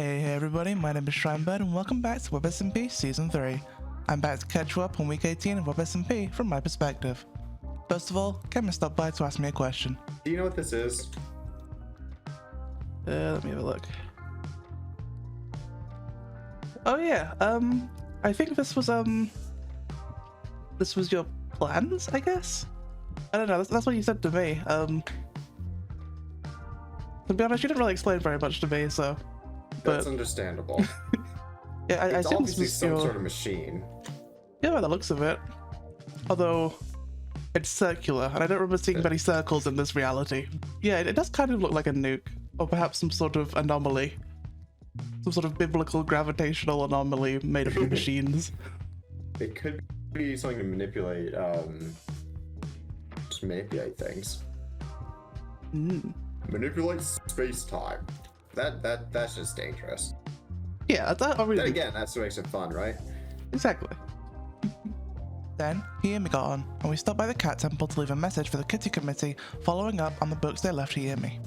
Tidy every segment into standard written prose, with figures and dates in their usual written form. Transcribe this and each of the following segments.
Hey everybody, my name is Shrinebird and welcome back to WebSMP Season 3. I'm back to catch you up on week 18 of WebSMP from my perspective. First of all, Cameron stopped by to ask me a question. Do you know what this is? Let me have a look. Oh yeah, I think this was your plans, I guess? I don't know, that's what you said to me. To be honest, you didn't really explain very much to me, so... That's understandable. Yeah, it's I obviously this was some sort of machine. Yeah, by the looks of it. Although, it's circular, and I don't remember seeing many circles in this reality. Yeah, it does kind of look like a nuke, or perhaps some sort of anomaly. Some sort of biblical gravitational anomaly made up of machines. It could be something to manipulate, just manipulate things. Manipulate space-time. That's just dangerous. Yeah, that already... Then again, that's what makes it fun, right? Exactly. Then, Hiyami got on, and we stopped by the cat temple to leave a message for the kitty committee following up on the books they left Hiyami.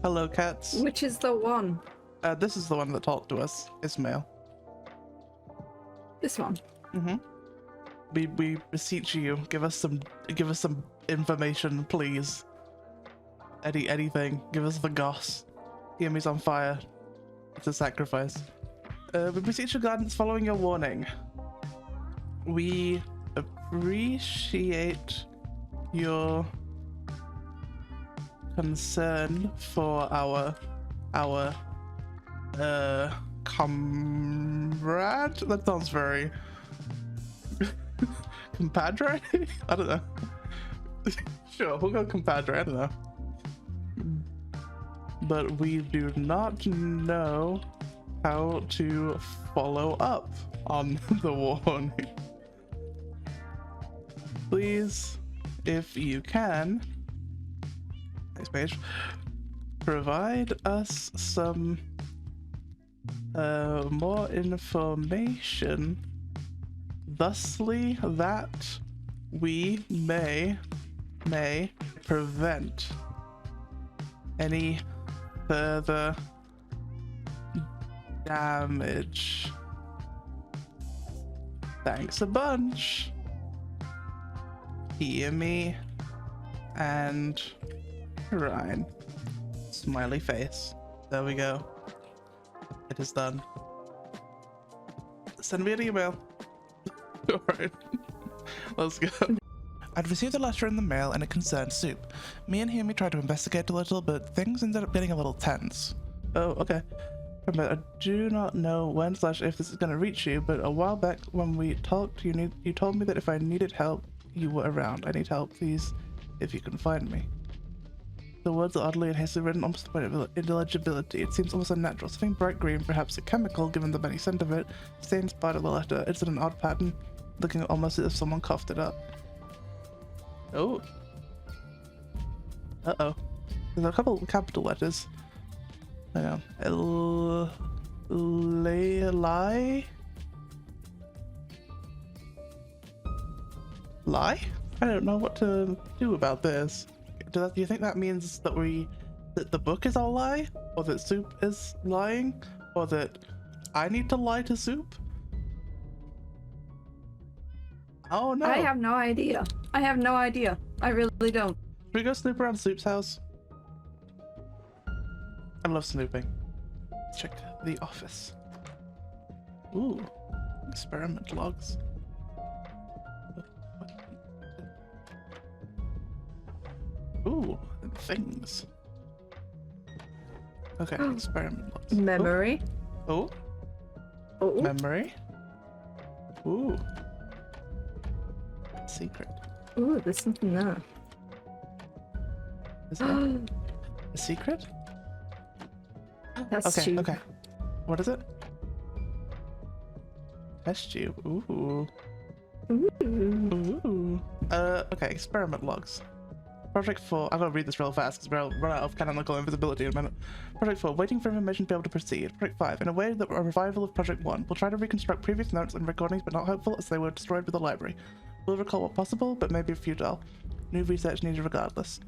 Hello, cats. Which is the one? This is the one that talked to us. Ismail. This one? We beseech you, give us some information, please. Anything. Give us the goss. Hiyami's on fire. It's a sacrifice. We beseech your guidance following your warning. We appreciate your concern for our comrade? That sounds very... compadre? I don't know. Sure, we'll go compadre, I don't know. But we do not know how to follow up on the warning. Please, if you can, next page, provide us some more information, thusly that we may prevent any further damage. Thanks a bunch. Hiyami and Ryan. Smiley face. There we go. It is done. Send me an email. Alright. Let's go. I'd received a letter in the mail and it concerned Soup. Me and Hiyami tried to investigate a little, but things ended up getting a little tense. Oh, okay. I do not know when / if this is going to reach you, but a while back when we talked, you told me that if I needed help, you were around. I need help, please, if you can find me. The words are oddly and hastily written, almost to the point of illegibility. It seems almost unnatural. Something bright green, perhaps a chemical, given the many scent of it, stains part of the letter. It's in an odd pattern, looking almost as if someone coughed it up. Oh. Uh-oh. There's a couple of capital letters. Hang on. Lie? Lie? I don't know what to do about this. Do you think that means that that the book is all lie? Or that Soup is lying? Or that I need to lie to Soup? Oh no. I have no idea. I have no idea. I really don't. Should we go snoop around Soup's house? I love snooping. Let's check the office. Ooh. Experiment logs. Ooh, and things. Okay, experiment logs. Memory. Oh. Oh. Memory. Ooh. Secret. Ooh, there's something there. Is that a secret? That's Okay, cheap. okay. What is it? Test tube. Ooh. Ooh. Okay, experiment logs. Project 4. I'm gonna read this real fast because we'll run out of canonical invisibility in a minute. Project 4. Waiting for information to be able to proceed. Project 5. In a way that a revival of Project 1. We'll try to reconstruct previous notes and recordings, but not hopeful as they were destroyed with the library. We'll recall what possible, but maybe futile. New research needed regardless.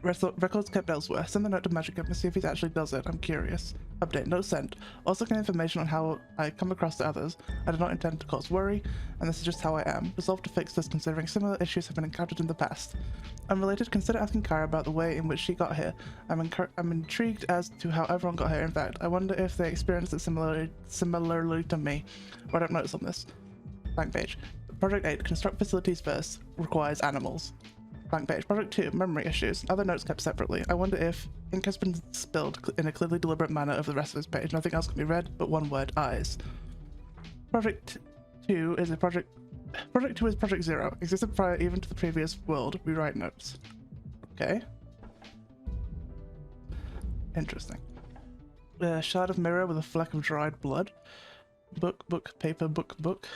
Records kept elsewhere. Send the note to Magic and see if he actually does it. I'm curious. Update, no sent. Also get information on how I come across to others. I do not intend to cause worry, and this is just how I am. Resolved to fix this considering similar issues have been encountered in the past. Unrelated, consider asking Kara about the way in which she got here. I'm intrigued as to how everyone got here. In fact, I wonder if they experienced it similarly to me. Or I don't notice on this. Blank page. Project 8, construct facilities first. Requires animals. Blank page. Project 2, memory issues. Other notes kept separately. I wonder if ink has been spilled in a clearly deliberate manner over the rest of this page. Nothing else can be read but one word, eyes. Project 2 is Project 2 is Project 0. Existed prior even to the previous world. Rewrite notes. Okay. Interesting. Shard of mirror with a fleck of dried blood. Book, paper, book.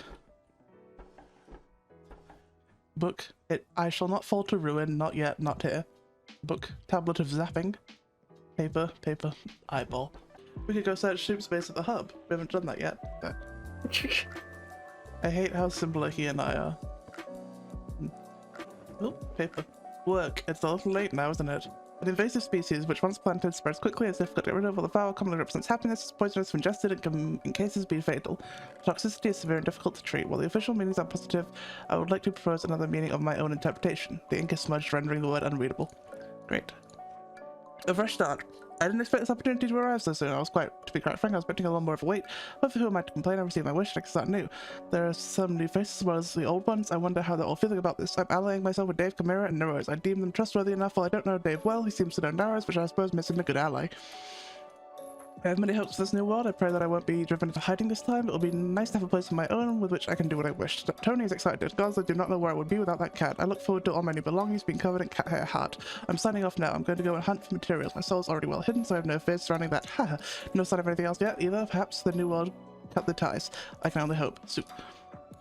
Book, I shall not fall to ruin, not yet, not here. Book, tablet of zapping. Paper, eyeball. We could go search soup space at the hub. We haven't done that yet. But I hate how similar he and I are. Oh, paper. Work. It's a little late now, isn't it? An invasive species which once planted spreads quickly as difficult to get rid of, while the flower commonly represents happiness, is poisonous if ingested and can in cases be fatal. Toxicity is severe and difficult to treat. While the official meanings are positive, I would like to propose another meaning of my own interpretation. The ink is smudged, rendering the word unreadable. Great. A fresh start. I didn't expect this opportunity to arrive so soon. To be quite frank, I was expecting a lot more of a wait. But for who am I to complain? I received my wish and I can start new. There are some new faces as well as the old ones. I wonder how they're all feeling about this. I'm allying myself with Dave, Chimera, and Narrows. I deem them trustworthy enough. While I don't know Dave well, he seems to know Narrows, which I suppose makes him a good ally. I have many hopes for this new world. I pray that I won't be driven into hiding this time. It'll be nice to have a place of my own with which I can do what I wish. Tony is excited. Gods, I do not know where I would be without that cat. I look forward to all my new belongings being covered in cat hair heart. I'm signing off now. I'm going to go and hunt for materials. My soul's already well hidden, so I have no fears surrounding that. Haha. No sign of anything else yet either. Perhaps the new world cut the ties. I can only hope. Soup.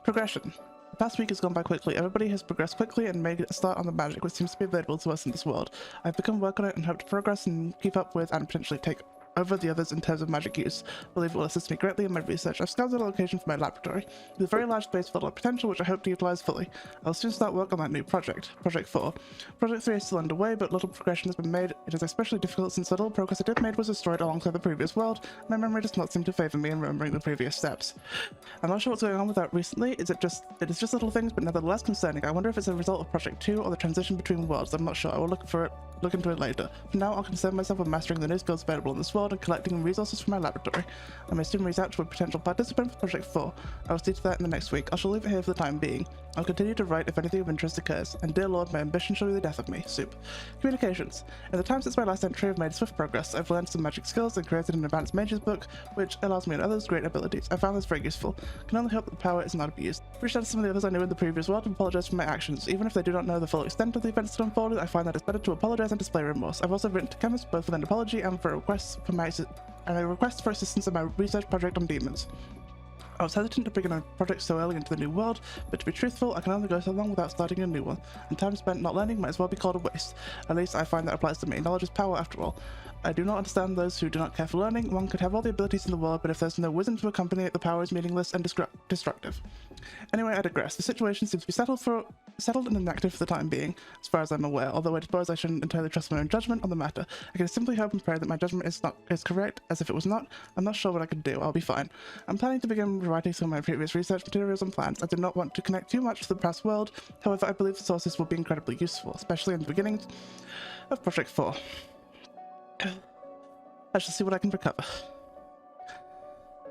Progression. The past week has gone by quickly. Everybody has progressed quickly and made a start on the magic which seems to be available to us in this world. I've begun work on it and hope to progress and keep up with and potentially take over the others in terms of magic use. I believe it will assist me greatly in my research. I've scouted a location for my laboratory. With a very large space with a lot of potential which I hope to utilize fully. I'll soon start work on that new project. Project 4. Project 3 is still underway, but little progression has been made. It is especially difficult since the little progress I did made was destroyed alongside the previous world. My memory does not seem to favor me in remembering the previous steps. I'm not sure what's going on with that recently. It is just little things, but nevertheless concerning. I wonder if it's a result of Project 2 or the transition between worlds. I'm not sure. I will look into it later. For now, I'll concern myself with mastering the new skills available in this world and collecting resources from my laboratory. I may soon reach out to a potential participant for Project 4. I will see to that in the next week. I shall leave it here for the time being. I'll continue to write if anything of interest occurs, and dear Lord, my ambition shall be the death of me. Soup. Communications. In the time since my last entry, I've made swift progress. I've learned some magic skills and created an advanced mage's book, which allows me and others great abilities. I found this very useful. I can only hope that the power is not abused. Reached out to some of the others I knew in the previous world and apologize for my actions. Even if they do not know the full extent of the events that unfolded, I find that it's better to apologize and display remorse. I've also written to chemists both with an apology and a request for assistance in my research project on demons. I was hesitant to begin a project so early into the new world, but to be truthful, I can only go so long without starting a new one, and time spent not learning might as well be called a waste. At least I find that applies to me. Knowledge is power after all. I do not understand those who do not care for learning. One could have all the abilities in the world, but if there's no wisdom to accompany it, the power is meaningless and destructive. Anyway, I digress. The situation seems to be settled and inactive for the time being, as far as I'm aware, although I suppose I shouldn't entirely trust my own judgment on the matter. I can simply hope and pray that my judgment is correct, as if it was not, I'm not sure what I can do. I'll be fine. I'm planning to begin rewriting some of my previous research materials and plans. I do not want to connect too much to the past world, however I believe the sources will be incredibly useful, especially in the beginning of Project 4. I shall see what I can recover.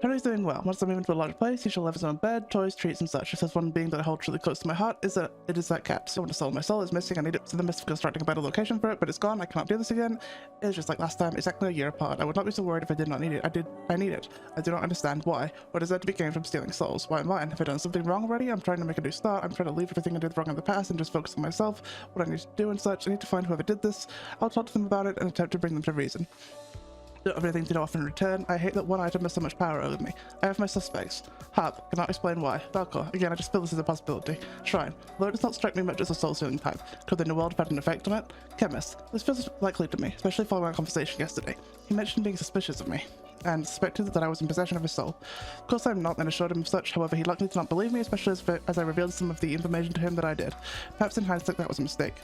Tony's doing well. Once I move into a larger place, he shall have his own bed, toys, treats, and such. If there's one being that I hold truly close to my heart, it is that cat. So when the soul of my soul is missing, I need it to the midst of constructing a better location for it, but it's gone. I cannot do this again. It's just like last time, exactly a year apart. I would not be so worried if I did not need it. I need it. I do not understand why. What is there to be gained from stealing souls? Why mine? Have I done something wrong already? I'm trying to make a new start. I'm trying to leave everything I did wrong in the past and just focus on myself, what I need to do and such. I need to find whoever did this. I'll talk to them about it and attempt to bring them to reason. Don't have anything to offer in return. I hate that one item has so much power over me. I have my suspects. Harp, cannot explain why. Valkor, again I just feel this is a possibility. Shrine, though it does not strike me much as a soul-stealing type. Could the new world have had an effect on it? Chemist, this feels likely to me, especially following our conversation yesterday. He mentioned being suspicious of me, and suspected that I was in possession of his soul. Of course I'm not, and assured him of such. However, he luckily did not believe me, especially as I revealed some of the information to him that I did. Perhaps in hindsight that was a mistake.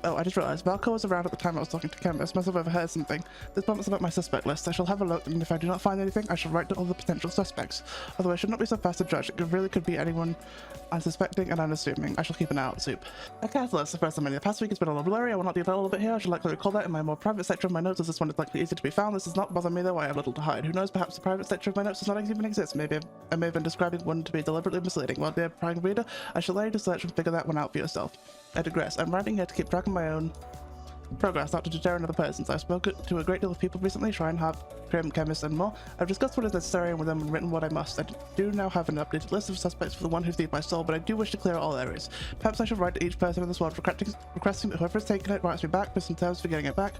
Oh, I just realized Valko was around at the time I was talking to Chemist. Must have overheard something. This bomb's about my suspect list. I shall have a look, and if I do not find anything, I shall write to all the potential suspects. Although I should not be so fast to judge. It really could be anyone unsuspecting and unassuming. I shall keep an eye out, Soup. A catalyst. The first time in the past week has been a little blurry. I will not detail all of it here. I should likely recall that in my more private section of my notes, as this one is likely easier to be found. This does not bother me, though. I have little to hide. Who knows? Perhaps the private section of my notes does not even exist. Maybe I may have been describing one to be deliberately misleading. Well, dear prying reader, I shall allow you to search and figure that one out for yourself. I digress. I'm writing here to keep track of my own progress, not to deter another person's. I've spoken to a great deal of people recently, Shrinebird, Chemist, and more. I've discussed what is necessary and with them and written what I must. I do now have an updated list of suspects for the one who thieved my soul, but I do wish to clear out all areas. Perhaps I should write to each person in this world requesting that whoever has taken it writes me back with some terms for getting it back,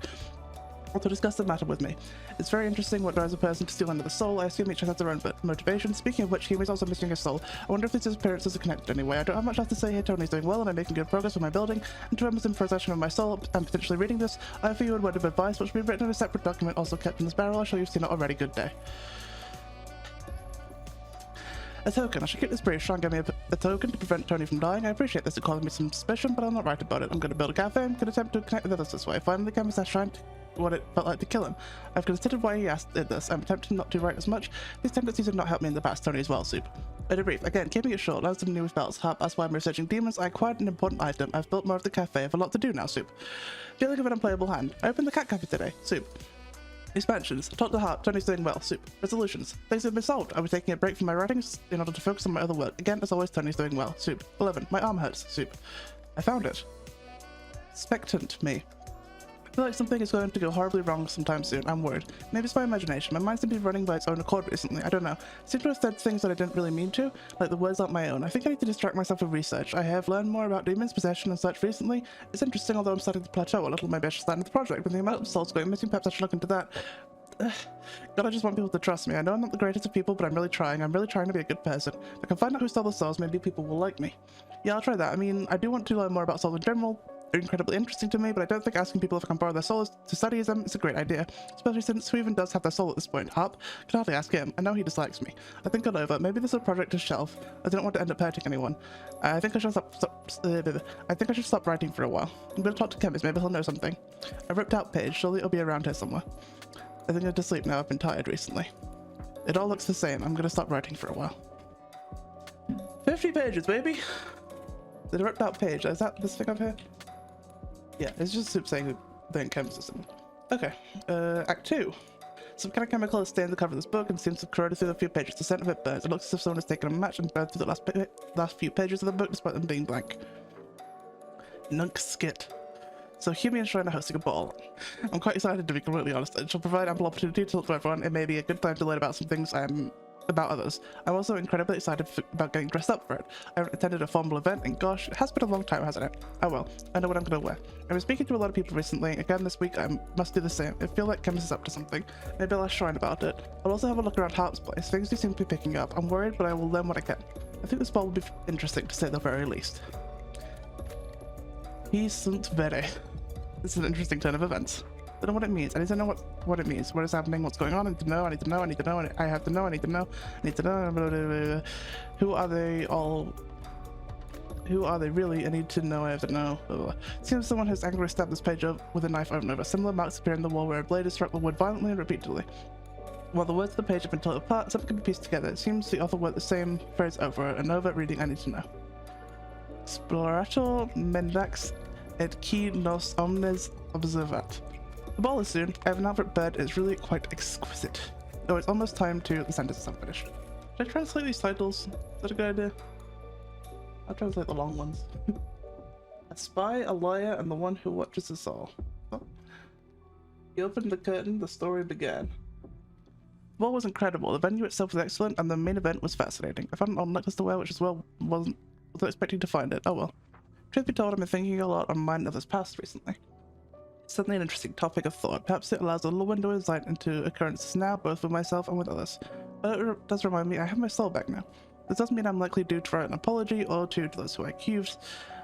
or to discuss the matter with me. It's very interesting what drives a person to steal another soul. I assume each has their own motivation. Speaking of which, Hume is also missing a soul. I wonder if these disappearances are connected anyway. I don't have much else to say here. Tony's doing well and I'm making good progress with my building. And to whoever's in possession of my soul and potentially reading this, I offer you a word of advice which will be written in a separate document also kept in this barrel. I'm sure you've seen it already. Good day. A token. I should keep this brief. Try and give me a token to prevent Tony from dying. I appreciate this. It caused me some suspicion, but I'll not write about it. I'm going to build a cafe. I'm going to attempt to connect with others this way. Finally, Chemist has trying to what it felt like to kill him. I've considered why he did this. I'm tempted not to write as much. These tendencies have not helped me in the past. Tony as well, Soup. In a brief, again, keeping it short, as some new bells harp, that's why I'm researching demons. I acquired an important item. I've built more of the cafe. I have a lot to do now, Soup. Feeling of an unplayable hand. I opened the cat cafe today, Soup. Expansions. Talk to Heart. Tony's doing well, Soup. Resolutions. Things have been solved. I was taking a break from my writings in order to focus on my other work. Again, as always, Tony's doing well, Soup. 11. My arm hurts, Soup. I found it. Expectant me. I feel like something is going to go horribly wrong sometime soon. I'm worried. Maybe it's my imagination. My mind's been running by its own accord recently. I don't know. I seem to have said things that I didn't really mean to, like the words aren't my own. I think I need to distract myself with research. I have learned more about demons, possession, and such recently. It's interesting, although I'm starting to plateau a little. Maybe I should start the project. With the amount of souls going missing, perhaps I should look into that. God, I just want people to trust me. I know I'm not the greatest of people, but I'm really trying. I'm really trying to be a good person. If I can find out who stole the souls, maybe people will like me. Yeah, I'll try that. I mean, I do want to learn more about souls in general. They're incredibly interesting to me, but I don't think asking people if I can borrow their souls to study them is a great idea, especially since who even does have their soul at this point? Harp? Can hardly ask him. I know he dislikes me. I think it over. Maybe this is a project to shelf. I didn't want to end up hurting anyone. I think I should stop writing for a while. I'm going to talk to Chemist. Maybe he'll know something. A ripped out page. Surely it'll be around here somewhere. I think I'm to sleep now. I've been tired recently. It all looks the same. I'm going to stop writing for a while. 50 pages, baby! The ripped out page. Is that this thing up here? Yeah, it's just Soup saying the chem system. Okay, Act 2. Some kind of chemical has stained the cover of this book and seems to have corroded through a few pages. The scent of it burns. It looks as if someone has taken a match and burned through the last few pages of the book despite them being blank. Nunk skit. So Hume and Shrine are hosting a ball. I'm quite excited, to be completely honest. It shall provide ample opportunity to talk to everyone. It may be a good time to learn about some things about others. I'm also incredibly excited about getting dressed up for it. I attended a formal event and gosh, it has been a long time, hasn't it? Oh well, I know what I'm going to wear. I've been speaking to a lot of people recently. Again this week I must do the same. I feel like Chemist is up to something. Maybe I'll ask Shrine about it. I'll also have a look around Harp's place. Things do seem to be picking up. I'm worried, but I will learn what I can. I think this ball will be interesting to say the very least. He sunt vere. This is an interesting turn of events. I don't know what it means. I need to know what it means. What is happening? What's going on? I need to know. I need to know. I need to know. I have to know. I need to know. I need to know. Blah, blah, blah, blah. Who are they all? Who are they really? I need to know. I have to know. Blah, blah, blah. Seems someone has angrily stabbed this page with a knife over and over. Similar marks appear in the wall where a blade has struck the wood violently and repeatedly. While the words of the page have been torn apart, something can be pieced together. It seems the author wrote the same phrase over and over, reading I need to know. Explorator mendax et qui nos omnes observat. The ball is soon. I have an Albert Bird. It's really quite exquisite. Oh, it's almost time to the sentence is unfinished. Should I translate these titles? Is that a good idea? I'll translate the long ones. A spy, a lawyer, and the one who watches us all. Oh. He opened the curtain, the story began. The ball was incredible. The venue itself was excellent, and the main event was fascinating. I found an old necklace to wear, which as well wasn't expecting to find it. Oh well. Truth be told, I've been thinking a lot on mine of this past recently. It's certainly an interesting topic of thought. Perhaps it allows a little window of insight into occurrences now, both with myself and with others. But it does remind me I have my soul back now. This doesn't mean I'm likely due to write an apology or to those who I accused,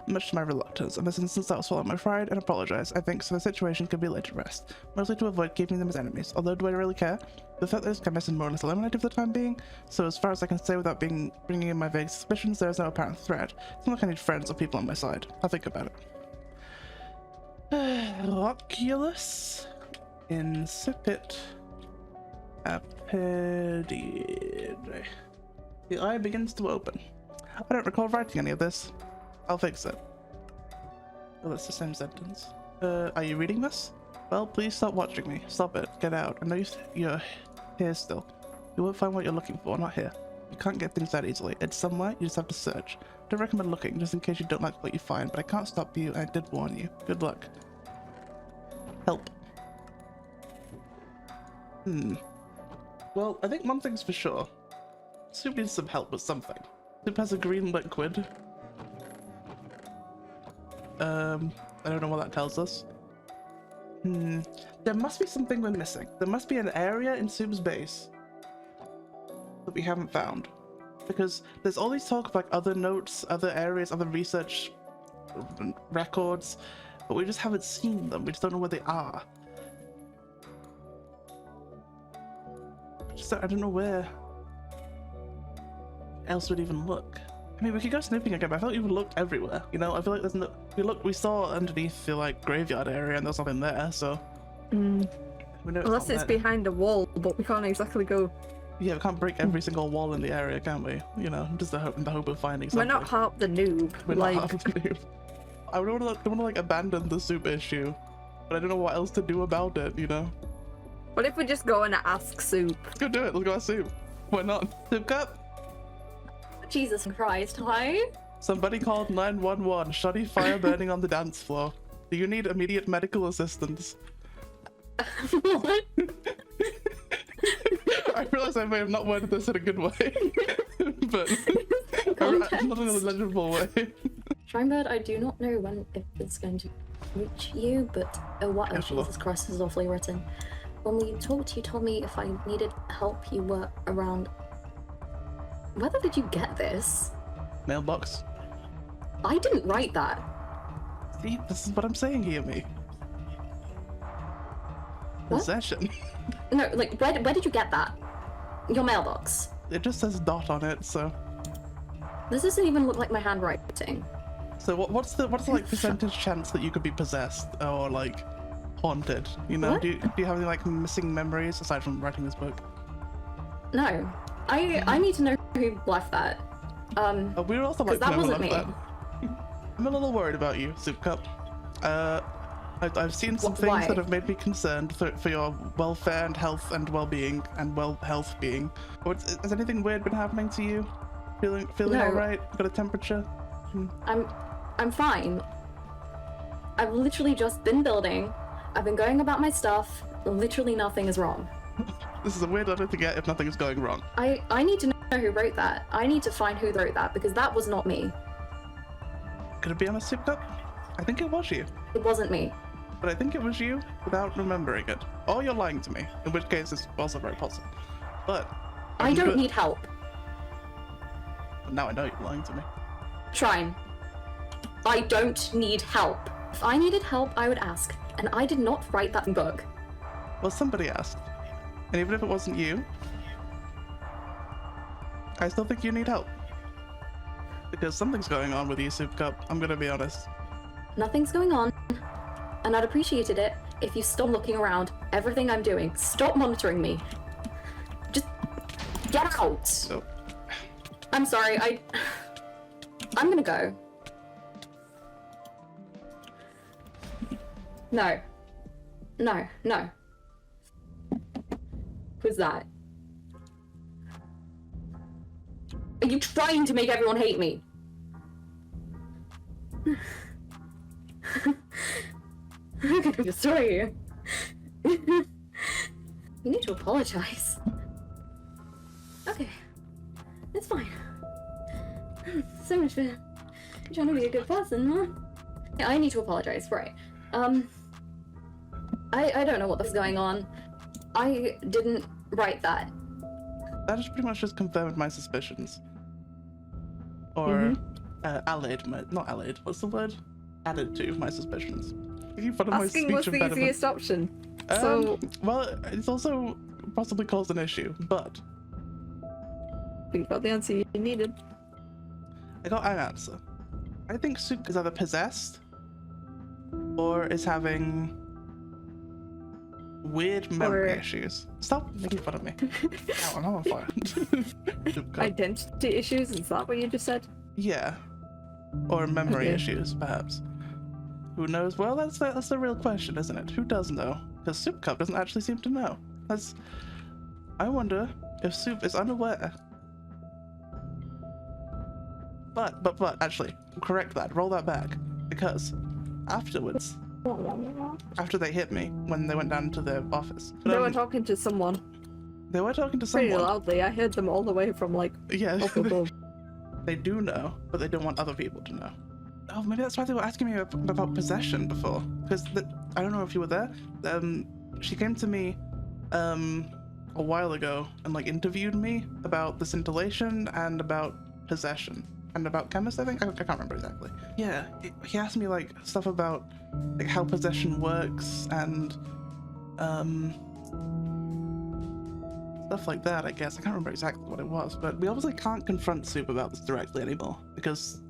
much to my reluctance. In this instance, I will swallow my pride and apologize, I think, so the situation could be laid to rest, mostly to avoid keeping them as enemies. Although, do I really care? The fact that this chemist is more or less eliminated for the time being, so as far as I can say without bringing in my vague suspicions, there is no apparent threat. It's not like I need friends or people on my side. I'll think about it. Oculus. Incipit. Appeared. The eye begins to open. I don't recall writing any of this. I'll fix it. Oh, that's the same sentence. Are you reading this? Well, please stop watching me. Stop it. Get out. I know you're here still. You won't find what you're looking for, not here. You can't get things that easily. It's somewhere, you just have to search. Don't recommend looking, just in case you don't like what you find, but I can't stop you, and I did warn you. Good luck. Help. Well, I think one thing's for sure. Soup needs some help with something. Soup has a green liquid. I don't know what that tells us. There must be something we're missing. There must be an area in Soup's base that we haven't found. Because there's all these talk of like other notes, other areas, other research records, but we just haven't seen them. We just don't know where they are. I don't know where else would even look. I mean, we could go snooping again, but I feel like we've looked everywhere. You know, I feel like there's no. We saw underneath the like graveyard area, and there's nothing there. So. We know Unless it's behind a wall, but we can't exactly go. Yeah, we can't break every single wall in the area, can we? You know, just in the hope of finding something. We're not Harp the noob. We're not Harp the noob. I don't want to like abandon the Soup issue, but I don't know what else to do about it. You know. What if we just go and ask Soup? Let's go do it. Let's go ask Soup. Why not? Soup Cup. Jesus Christ, hi? Somebody called 911. Shoddy fire burning on the dance floor. Do you need immediate medical assistance? What? I realize I may have not worded this in a good way, but not in a legible way. Shrinebird, I do not know when it's going to reach you, but what? Oh, Jesus Christ, this is awfully written. When we talked, you told me if I needed help, you were around. Whether did you get this? Mailbox. I didn't write that. See, this is what I'm saying here, me. What? Possession. No, like, where did you get that? Your mailbox. It just says dot on it, so. This doesn't even look like my handwriting. So what's the like percentage chance that you could be possessed or like haunted? You know, What? do you have any like missing memories aside from writing this book? No. I need to know who left that. We were also like that never wasn't left me. that. I'm a little worried about you, Soup Cup. I've seen some things Why? that have made me concerned for your welfare and health and well-being and health being. Has anything weird been happening to you? Feeling No. all right? Got a temperature? I'm fine. I've literally just been building. I've been going about my stuff. Literally nothing is wrong. This is a weird letter to get if nothing is going wrong. I need to know who wrote that. I need to find who wrote that because that was not me. Could it be on a Soup Cup? I think it was you. It wasn't me. But I think it was you without remembering it. Or you're lying to me, in which case it's also very possible. But I don't need help. Now I know you're lying to me. Shrine. I don't need help. If I needed help, I would ask. And I did not write that book. Well, somebody asked. And even if it wasn't you, I still think you need help. Because something's going on with you, Soup Cup. I'm gonna be honest. Nothing's going on. And I'd appreciated it if you stopped looking around everything I'm doing. Stop monitoring me. Just get out. So, I'm sorry, I'm gonna go. No. No, no. Who's that? Are you trying to make everyone hate me? I'm gonna destroy you. You need to apologize. Okay. It's fine. So much for trying to be a good person, huh? Yeah, I need to apologize, right. I don't know what is going on. I didn't write that. that has pretty much just confirmed my suspicions. Or, allayed my, not allayed, what's the word? Added to my suspicions. Making fun of my Asking speech was the impediment. easiest option. So Well, it's also possibly caused an issue, but you got the answer you needed. I got an answer. I think Soup is either possessed or is having weird memory Or- issues. Stop making fun of me. Ow, I'm on fire. Soup cup. Identity issues, is that what you just said? Yeah. Or memory Okay. issues, perhaps. Who knows? Well, that's the real question, isn't it? Who does know? Because Soup Cup doesn't actually seem to know. I wonder if Soup is unaware. But actually, correct that. Roll that back. Because afterwards, after they hit me, when they went down to their office, They were talking to someone they were talking to pretty someone. loudly. I heard them all the way from like Yeah, up above. they do know, but they don't want other people to know. Oh, maybe that's why they were asking me about possession before. Because I don't know if you were there. She came to me a while ago and like interviewed me about the scintillation and about possession and about chemist. I think I can't remember exactly. Yeah, he asked me like stuff about like how possession works and stuff like that. I guess I can't remember exactly what it was, but we obviously can't confront Soup about this directly anymore because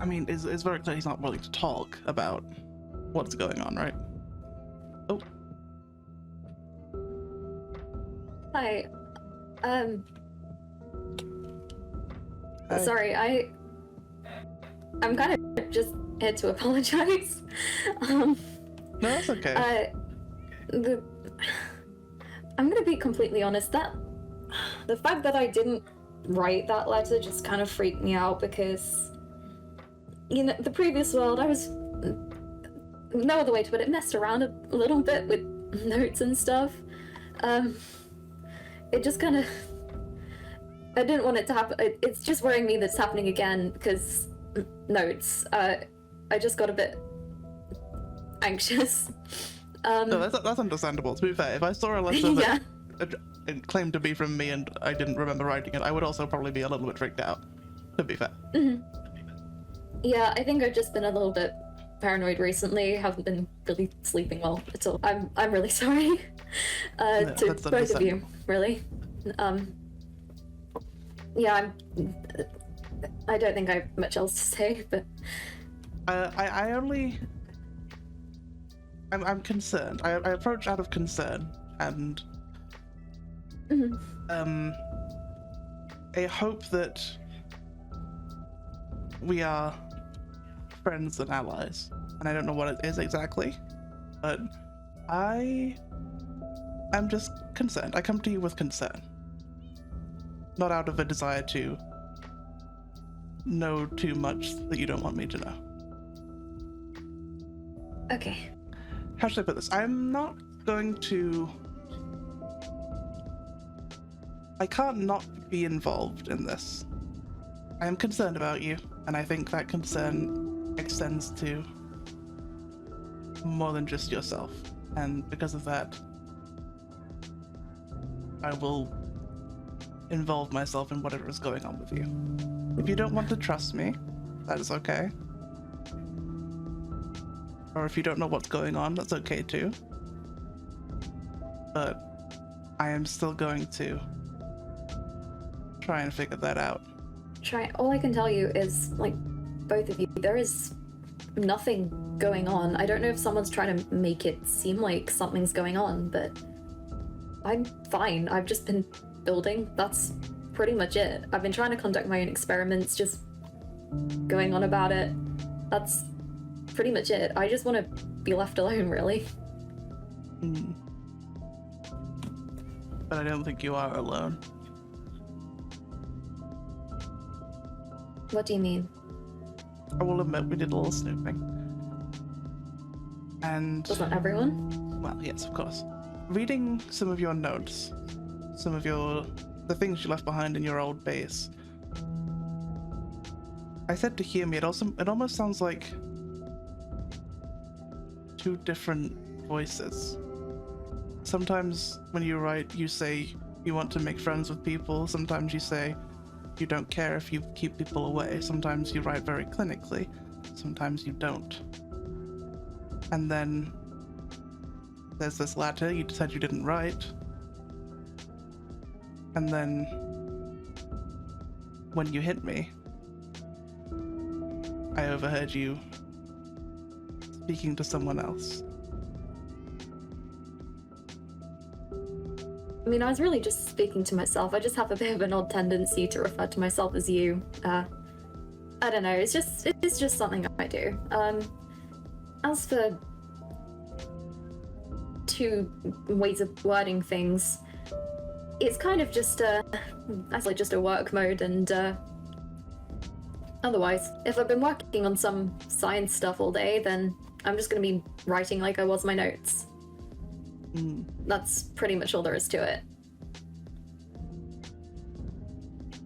I mean it's very clear he's not willing to talk about what's going on, right? Oh. Hi. Hi. Sorry, I'm kind of just here to apologize. No, that's okay. I'm gonna be completely honest, that the fact that I didn't write that letter just kind of freaked me out because, you know, the previous world, I was, no other way to put it, messed around a little bit with notes and stuff. It just kind of, I didn't want it to happen. It's just worrying me that it's happening again because notes. I just got a bit anxious. No, that's understandable. To be fair, if I saw a letter Yeah. that it claimed to be from me and I didn't remember writing it, I would also probably be a little bit freaked out. To be fair. Yeah, I think I've just been a little bit paranoid recently. Haven't been really sleeping well at all. I'm really sorry. To that's both of you, really. Yeah, I don't think I have much else to say, but I'm concerned. I approach out of concern and I hope that we are friends and allies. And I don't know what it is exactly, but I'm just concerned. I come to you with concern. Not out of a desire to know too much that you don't want me to know. okay. How should I put this? I'm not going to... I can't not be involved in this. I am concerned about you, and I think that concern extends to more than just yourself. And because of that, I will involve myself in whatever is going on with you. If you don't want to trust me, that is okay. Or if you don't know what's going on, that's okay too. But I am still going to try and figure that out. All I can tell you is, like, both of you, there is nothing going on. I don't know if someone's trying to make it seem like something's going on, but I'm fine. I've just been building. That's pretty much it. I've been trying to conduct my own experiments, just going on about it. That's pretty much it. I just want to be left alone, really. But I don't think you are alone. What do you mean? I will admit we did a little snooping. And... Wasn't everyone? Well, yes, of course. Reading some of your notes, some of the things you left behind in your old base, I said to hear me, it almost sounds like two different voices. Sometimes when you write, you say you want to make friends with people. Sometimes you say you don't care if you keep people away. Sometimes you write very clinically. Sometimes you don't. And then there's this letter you said you didn't write. And then when you hit me, I overheard you speaking to someone else? I mean, I was really just speaking to myself. I just have a bit of an odd tendency to refer to myself as you. I don't know. It's just something I do. As for two ways of wording things, it's kind of just actually just a work mode, and otherwise, if I've been working on some science stuff all day, then I'm just gonna be writing like I was my notes. That's pretty much all there is to it.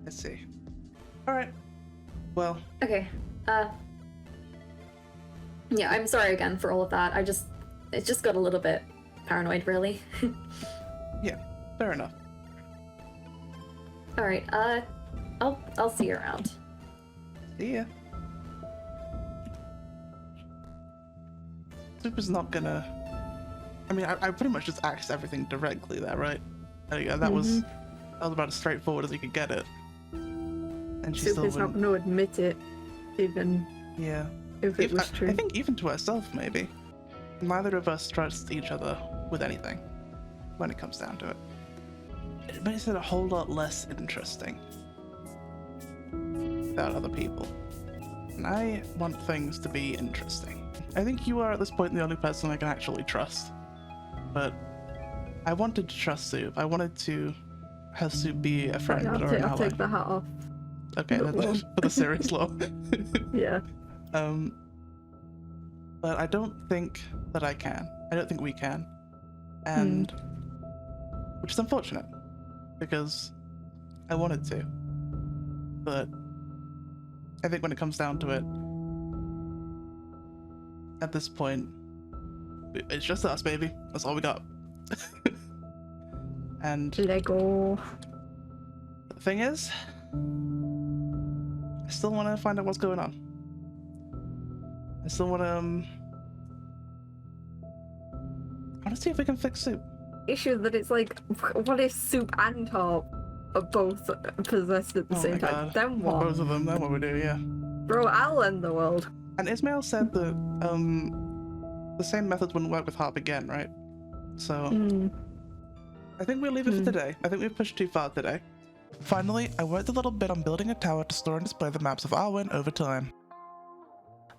I see. Alright. Well. Okay. Yeah, I'm sorry again for all of that. It just got a little bit paranoid, really. Yeah, fair enough. Alright, I'll see you around. See ya. Soup is not gonna... I mean, I pretty much just asked everything directly there, right? That was about as straightforward as you could get it. And she Soup still is not wouldn't... going to admit it, even Yeah. if it was true. I think even to herself, maybe. Neither of us trusts each other with anything when it comes down to it. It makes it a whole lot less interesting without other people. And I want things to be interesting. I think you are at this point the only person I can actually trust. But I wanted to trust Soup. I wanted to have Soup be a friend or an I'll ally. take the hat off. Okay, for the serious law. Yeah. But I don't think that I can. I don't think we can. And which is unfortunate because I wanted to. But I think when it comes down to it, at this point, it's just us, baby. That's all we got. And Lego. the thing is, I still want to find out what's going on. I still want to see if we can fix Soup. Issue that it's like, what if Soup and Harp are both possessed at the Oh same my time? God. Then Well, what? both of them, then what we do, yeah. Bro, I'll end the world. And Ismail said that the same methods wouldn't work with Harp again, right? So I think we'll leave it for today. I think we've pushed too far today. Finally, I worked a little bit on building a tower to store and display the maps of Arwen over time.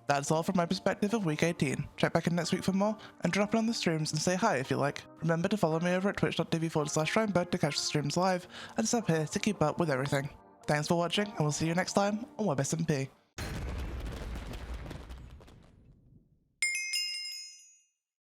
That's all from my perspective of week 18. Check back in next week for more, and drop it on the streams and say hi if you like. Remember to follow me over at twitch.tv/Shrinebird to catch the streams live, and sub here to keep up with everything. Thanks for watching, and we'll see you next time on WebSMP.